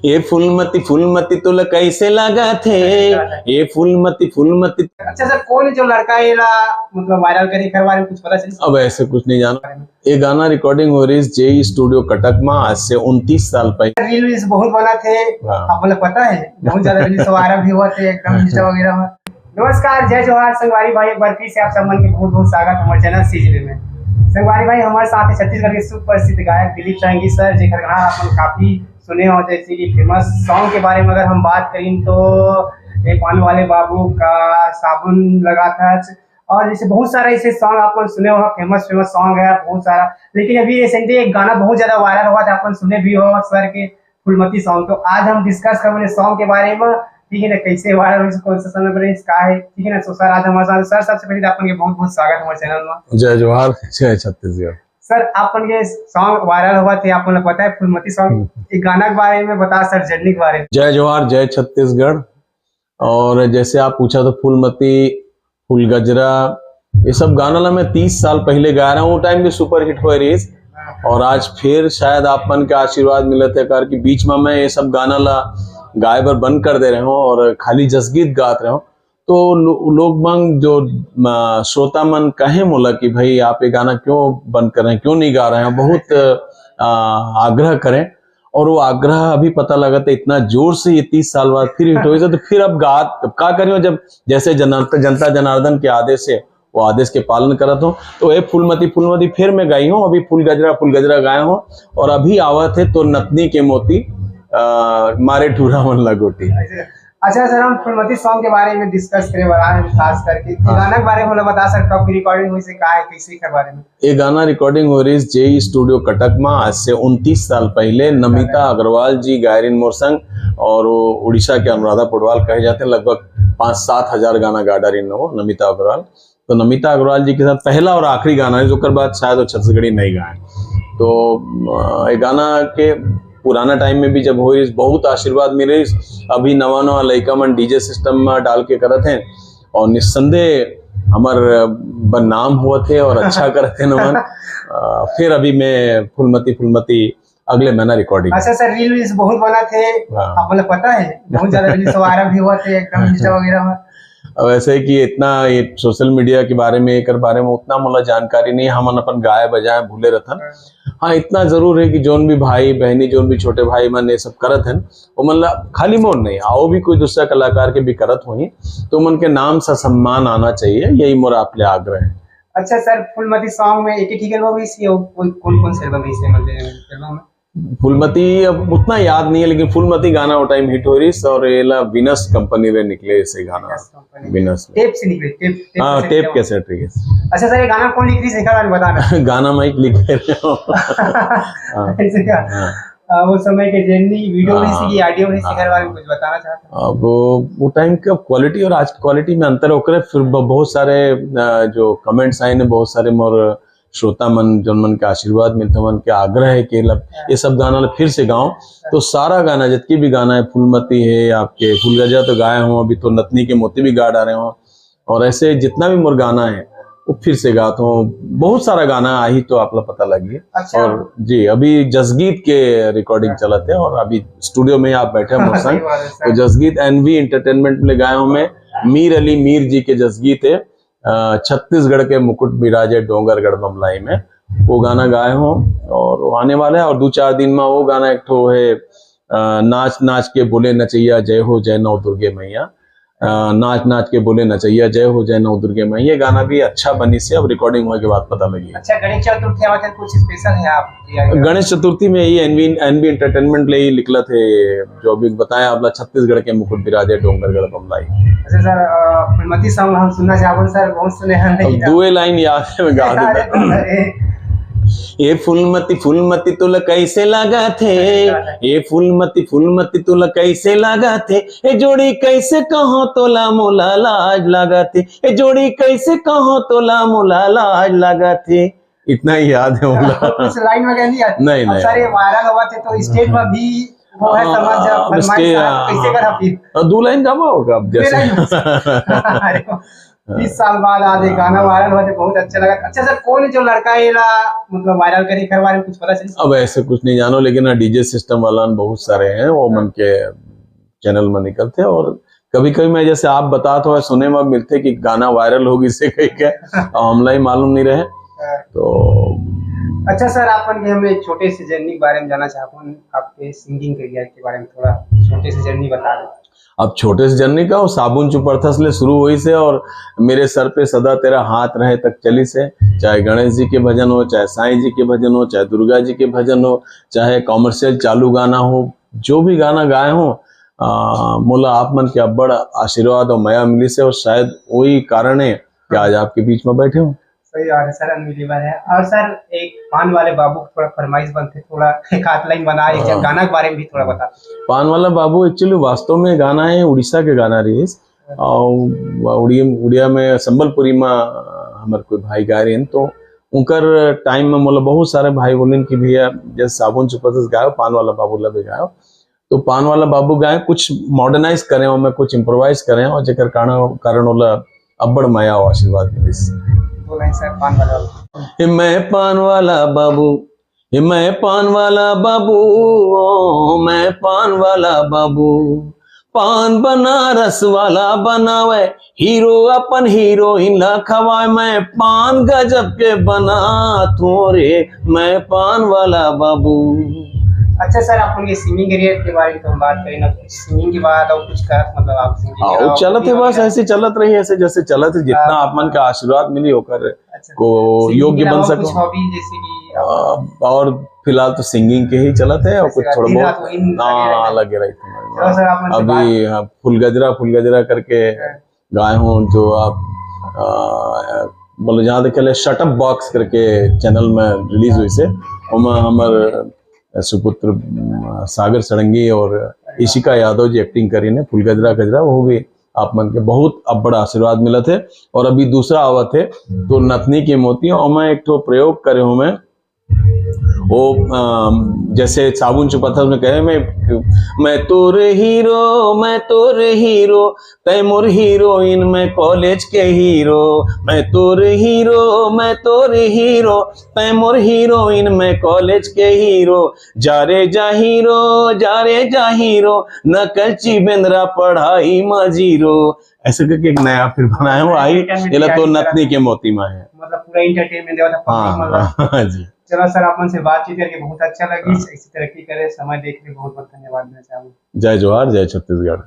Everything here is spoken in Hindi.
ये फूलमती तुला कैसे लगा थे, ये फूलमती। अच्छा सर, कौन है जो लड़का ये मतलब वायरल करे करवा रहे, कुछ पता चला? अब ऐसे कुछ नहीं जाना। ये गाना रिकॉर्डिंग हो रही है जेई स्टूडियो कटक में आज से 29 साल पहले। रील्स बहुत बना थे, आपको पता है, बहुत ज्यादा रील्स वायरल भी हुआ थे एकदम इंस्टा वगैरह में। नमस्कार, जय जोहार संगवारी भाई, एक बार फिर से आप सब मन के बहुत बहुत स्वागत हमारे चैनल सीजरे में। संगवारी भाई, हमारे साथ है छत्तीसगढ़ के सुप्रसिद्ध गायक दिलीप शांगी सर, जेकर गाना अपन काफी सुने हो, जैसे कि फेमस सॉन्ग के बारे में अगर हम बात करें तो एक पान वाले बाबू का साबुन लगा था, और जैसे बहुत सारा ऐसे सॉन्ग अपन सुने हो, फेमस सॉन्ग है बहुत सारा। लेकिन अभी रिसेंटली एक गाना बहुत ज्यादा वायरल हुआ था, अपन सुने भी हो सर के फूलमती सॉन्ग। तो आज हम डिस्कस करेंगे सॉन्ग के बारे में, ठीक है ना, कैसे वायरल हुई, कौन सा समय पर इसका है, ठीक है ना। तो सर आज हमारे साथ सर, सबसे पहले अपन के बहुत बहुत स्वागत हमारे चैनल में। जय जोहार, जय छत्तीसगढ़। सर अपन के सॉन्ग वायरल हुआ थे, आपको पता है फूलमती सॉन्ग, एक गाना के बारे में बता सर, जर्नी के बारे में। जय जोहार, जय छत्तीसगढ़। और जैसे आप पूछा तो फूलमती, फूल गजरा, ये सब गाना ला मैं 30 साल पहले गा रहा हूँ। वो टाइम भी सुपर हिट हुए रही, और आज फिर शायद आपन के आशीर्वाद मिले थे कार कि बीच में मैं ये सब गाना ला गाए बर बंद कर दे रहे हो और खाली जसगीत गात रहे हो। तो लोग मंग जो श्रोता मन कहे मोला कि भाई आप ये गाना क्यों बंद कर रहे हैं, क्यों नहीं गा रहे हैं, बहुत आग्रह करें। और वो आग्रह अभी पता लगा था इतना जोर से ये 30 साल बाद फिर हिट हुई, तो फिर अब क्या करें, जब जैसे जनता जनार्दन के आदेश है वो आदेश के पालन करत हूँ। तो ये फूलमती फिर मैं गाई हूँ। अभी फूल गजरा गाए हूँ, और अभी आवत है तो नतनी के मोती मारे टूरा मन लगोटी। अच्छा सर, हम फूलमती सॉन्ग के बारे में डिस्कस करे वाला है, खास करके गाना के बारे में बता सकते हो, रिकॉर्डिंग हुई से का है, कैसे के बारे में। ये गाना रिकॉर्डिंग हो रही है जेई स्टूडियो कटक में आज से 29 साल पहले। नमिता अग्रवाल जी गायरिन मोर संग, और वो उड़ीसा के अनुराधा पौडवाल कहे जाते हैं। लगभग 5-7 हजार गाना गा डारिन हो नमिता अग्रवाल। तो नमिता अग्रवाल जी के साथ पहला और आखिरी गाना है, जो कर बाद शायद वो छत्तीसगढ़ी नहीं गाए। तो ये गाना के पुराना टाइम में भी जब हो बहुत आशीर्वाद मिले। अभी नवा लड़का मन डीजे सिस्टम में डाल के करत हैं, और निस्संदेह हमार नाम हुआ थे और अच्छा करते नमन। फिर अभी मैं फूलमती अगले महीना रिकॉर्डिंग। अच्छा सर, रील्स बहुत बना थे, आपको पता है, बहुत ज्यादा रील्स वायरल भी हुआ थे एकदम इंस्टा वगैरह में। वैसे कि इतना ये सोशल मीडिया के बारे में, एक बारे में उतना मुला जानकारी नहीं, हम अपन गाए बजाए भूले रहथन। हाँ, इतना जरूर है कि जोन भी भाई बहनी, जोन भी छोटे भाई मन ये सब करत हैं, वो मतलब खाली मोर नहीं आओ भी कोई दूसरा कलाकार के भी करत हुई, तो मन के नाम सा सम्मान आना चाहिए, यही मोर आपले आग्रह है। अच्छा सर, फूलमती सॉन्ग में एक ही एल्बम है, कौन से एल्बम है इसे मतलब फूलमती अब उतना याद नहीं है, लेकिन फूलमती गाना वो टाइम हिट हो रही, और ये विनस कंपनी में निकले इसे गाना, विनस टेप से निकले, हाँ टेप कैसेट है। अच्छा सर, ये गाना कौन लिख रही है बताना। गाना मैं लिख रहे हो। वो समय के जर्नी वीडियो में सी ऑडियो में सी बारे में कुछ बताना चाहते हैं। अब वो टाइम का क्वालिटी और आज क्वालिटी में अंतर होकर फिर बहुत सारे जो कमेंट्स आए ने, बहुत सारे मोर श्रोता मन जो मन के आशीर्वाद मिलते मन के आग्रह है कि ये सब गाना फिर से गाऊं। तो सारा गाना जितनी भी गाना है, फूलमती है, आपके फूल गजरा तो गाए हूँ, अभी तो नतनी के मोती भी गा डाले हूँ, और ऐसे जितना भी मोर गाना है वो फिर से गाता हूँ। बहुत सारा गाना आई तो आप लोग पता लगी। अच्छा। और जी अभी जसगीत के रिकॉर्डिंग चलाते हैं, और अभी स्टूडियो में आप बैठे मोर संग। तो जसगीत एनवी एंटरटेनमेंट में गाए हूँ मैं। मीर अली मीर जी के जसगीत है, छत्तीसगढ़ के मुकुट बिराजे डोंगरगढ़ बमलाई में, वो गाना गाए हो, और वो आने वाला है। और 2-4 दिन में वो गाना एक ठो है, नाच नाच के बोले नचैया जय हो जय नौ दुर्गे मैया, नाच नाच के बोले नचैया जय हो जय नौ दुर्गे मैया। ये गाना भी अच्छा बनी से, अब रिकॉर्डिंग होने के बाद पता लगी। अच्छा, गणेश चतुर्थी आवा कुछ स्पेशल है आप? गणेश चतुर्थी में ही एनवी एंटरटेनमेंट ले ही निकला थे, जो भी बताया आपला, छत्तीसगढ़ के मुकुट बिराजे डोंगरगढ़ बमलाई। अच्छा सर, फूलमती सॉन्ग हम सुनना चाहते सर, बहुत सुने हैं, नहीं 2 लाइन याद है, मैं गा देता। ये फूलमती तुला कैसे लगा थे, ये फूलमती तुला कैसे लगा थे, ये जोड़ी कैसे कहो तोला मोला लाज लगा थे, ये जोड़ी कैसे कहो तोला मोला लाज लगा थे। इतना ही याद है मोला। कुछ लाइन में नहीं नहीं सर, ये वायरल हुआ थे तो स्टेज में भी वो है, समझ कैसे करा फिर 2 लाइन गावा होगा अब जैसे। 30 साल बाद आज एक गाना वायरल हुआ तो बहुत अच्छा लगा। अच्छा सर, कौन है जो लड़का ये मतलब वायरल करे, एक बारे में कुछ पता चले? अब ऐसे कुछ नहीं जानो, लेकिन डीजे सिस्टम वाला बहुत सारे हैं, वो मन के चैनल में निकलते हैं। और कभी कभी मैं जैसे आप बताते हो सुने में मिलते कि गाना वायरल होगी इससे कहीं क्या हमला ही मालूम नहीं रहे तो। अच्छा सर, अपन के हमें छोटे से जर्नी के बारे में जाना चाहते हैं, आपके सिंगिंग करियर के बारे में थोड़ा छोटे से जर्नी बता दें। अब छोटे से जर्नी का साबुन चुपरथस ले शुरू हुई से, और मेरे सर पे सदा तेरा हाथ रहे तक चली से। चाहे गणेश जी के भजन हो, चाहे साईं जी के भजन हो, चाहे दुर्गा जी के भजन हो, चाहे कॉमर्शियल चालू गाना हो, जो भी गाना गाए हो मोला आप मन के अब्बड़ आशीर्वाद और माया मिली से, और शायद वही कारण है कि आज आपके बीच में बैठे हूँ। सही बात है सर, अनबिलीवर है। और सर, एक पान वाले बाबू को थोड़ा फरमाइश बनते, थोड़ा एक आध लाइन बना, एक गाना के बारे में भी थोड़ा बता। पान वाला बाबू एक्चुअली वास्तव में गाना है उड़ीसा के गाना रही, और उड़िया में संबलपुरी में हमारे कोई भाई गा रहे हैं, तो उनकर टाइम में मतलब बहुत सारे भाई बोलिन की भैया जैसे साबुन चुपरथस गायो, पान वाला बाबू ला भी गायो। तो पान वाला बाबू गाए, कुछ मॉडर्नाइज करे और मैं कुछ इम्प्रोवाइज करे, और जेकर कारण वाला अब्बड़ माया और आशीर्वाद मिली। बोलें सर, पान वाला। मैं पान वाला बाबू, मैं पान वाला बाबू, ओ मैं पान वाला बाबू, पान बनारस वाला बनावे, हीरो अपन हीरोइन ला खवाए, मैं पान गजब के बना थोरे, मैं पान वाला बाबू। अच्छा सर, आप उनके सिंगिंग करियर के बारे में तो हम बात करें ना, कुछ सिंगिंग के बाद और कुछ कर मतलब आप सिंगिंग चलत है, बस ऐसे चलत रही, ऐसे जैसे चलत है, जितना आप मन का आशीर्वाद मिली होकर को योग्य बन सको। हॉबी जैसे कि और फिलहाल तो सिंगिंग के ही चलत है, और कुछ थोड़ा बहुत लगे रहते। अभी फुल गजरा करके गाए हूँ, जो आप बोले जहाँ देखे शटअप बॉक्स करके चैनल में रिलीज हुई से, और हमारे सुपुत्र सागर सड़ंगी और इशिका यादव जी एक्टिंग करी ने फुल गजरा, वो भी आप मन के बहुत अब बड़ा आशीर्वाद मिला थे। और अभी दूसरा आवत है तो नथनी के मोती, और मैं एक तो प्रयोग करे हूँ मैं वो जैसे साबुन चुपरथस में कहे, मैं तोरे हीरो तैमूर हीरोइन, मैं कॉलेज के हीरो, मैं तोरे हीरो तैमूर हीरोइन, मैं कॉलेज के हीरो, जा रे जा हीरो नकलची बेंद्रा पढ़ाई में जीरो। ऐसे करके एक नया फिर बनाया हुआ आई, ये तो नथनी के मोती में है, मतलब पूरा एंटरटेनमेंट देवा था। हाँ जी। चलो सर, अपन से बातचीत करके बहुत अच्छा लगी। इसी तरक्की करे, समय देखने बहुत बहुत धन्यवाद देना चाहूँगा। जय जोहार, जय छत्तीसगढ़।